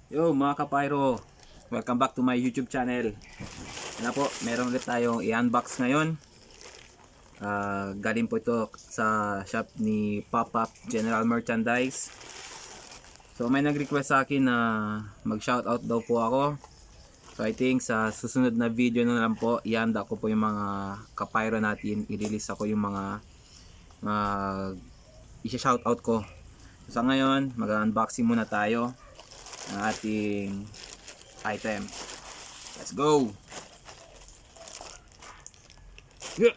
Yo mga kapayro, welcome back to my YouTube channel. Ano po, meron ulit tayong i-unbox ngayon. Galing po ito sa shop ni Pop-Up General Merchandise. So may nag-request sa akin na mag-shoutout daw po ako. So I think sa susunod na video na lang po, i-handa ko po yung mga kapayro natin. I-release ako yung mga i-shoutout ko. So, sa ngayon, mag-unboxing muna tayo ng ating item. Let's go! Yeah.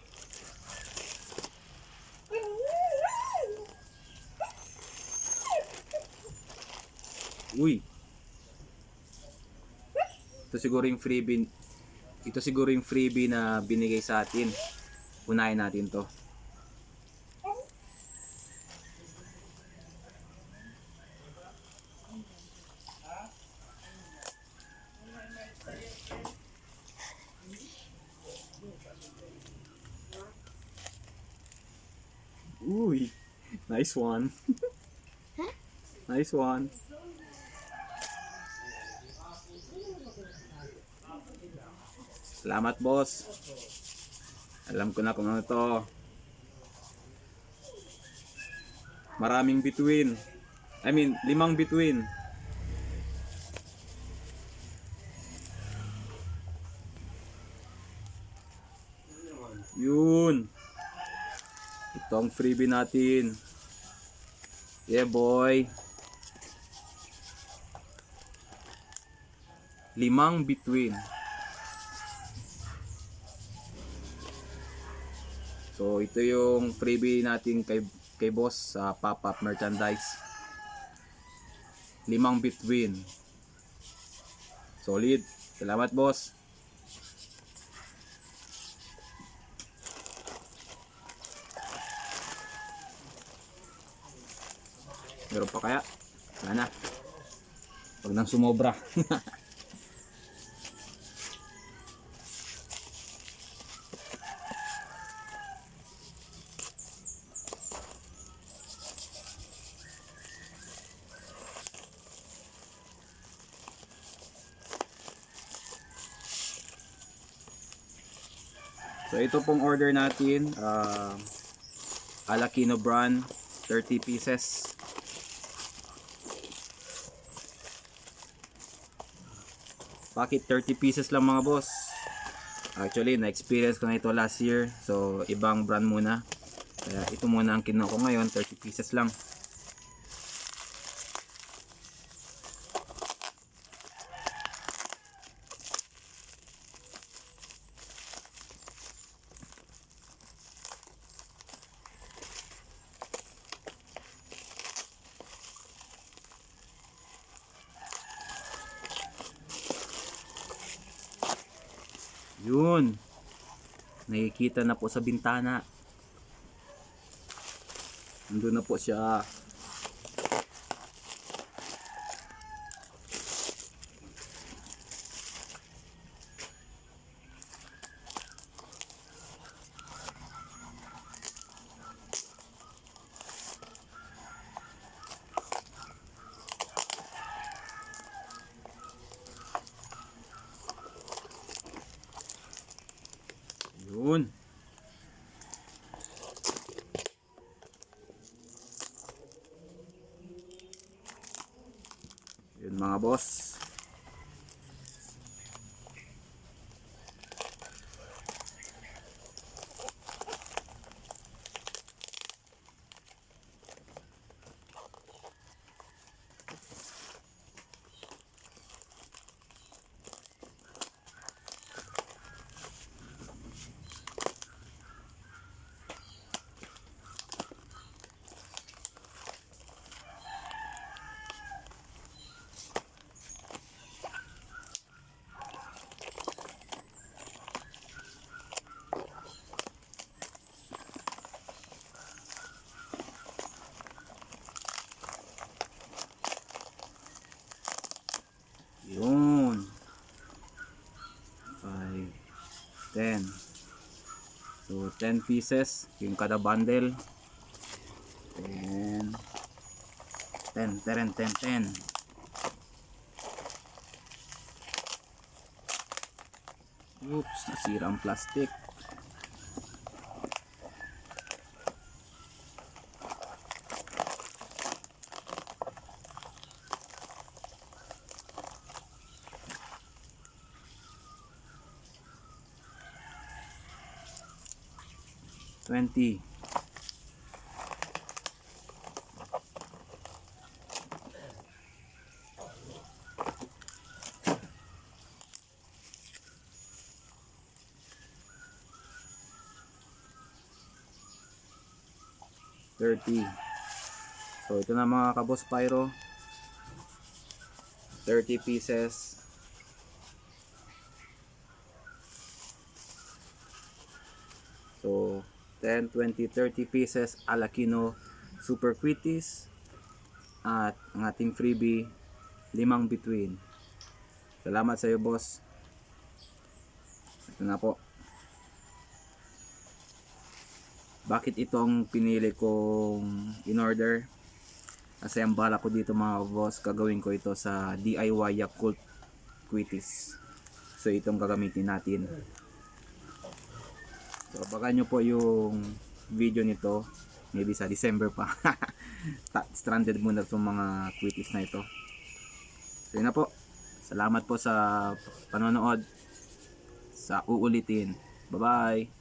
Uy. Ito siguro yung freebie. Ito siguro yung freebie na binigay sa atin. Unahin natin 'to. Uy. Nice one. Nice one. Salamat, boss. Alam ko na kung ano 'to. Maraming bituin. I mean, 5 bituin. Yun. Ito ang freebie natin. Yeah, boy. 5 bituin. So, ito yung freebie natin kay boss sa Pop-Up Merchandise. 5 bituin. Solid. Salamat, boss. Meron pa kaya? Wala na. Huwag nang sumobra. So ito pong order natin, Alakino brand, 30 pieces. Bakit 30 pieces lang mga boss? Actually, na-experience ko na ito last year. So ibang brand muna. Kaya ito muna ang kinuha ko ngayon, 30 pieces lang. Yun. Nakikita na po sa bintana. Nandun na po siya. Yun. Yun mga boss. Yun. 5, 10. So 10 pieces yung kada bundle. 10, 10, 10, 10, 10. Oops, nasira ang plastic. $20. $30. So ito na mga kaboss pyro, 30 pieces. So 10, 20, 30 pieces Alakino Super Quitis at ang ating freebie 5 between. Salamat sa iyo boss. Ito na po. Bakit itong pinili kong in order? Kasi ang bala ko dito mga boss, gagawin ko ito sa DIY Yakult Quitis. So itong gagamitin natin. So baka nyo po yung video nito, maybe sa December pa. Stranded muna itong mga Quitis na ito. So yun na po. Salamat po sa panonood. Sa uulitin. Bye bye.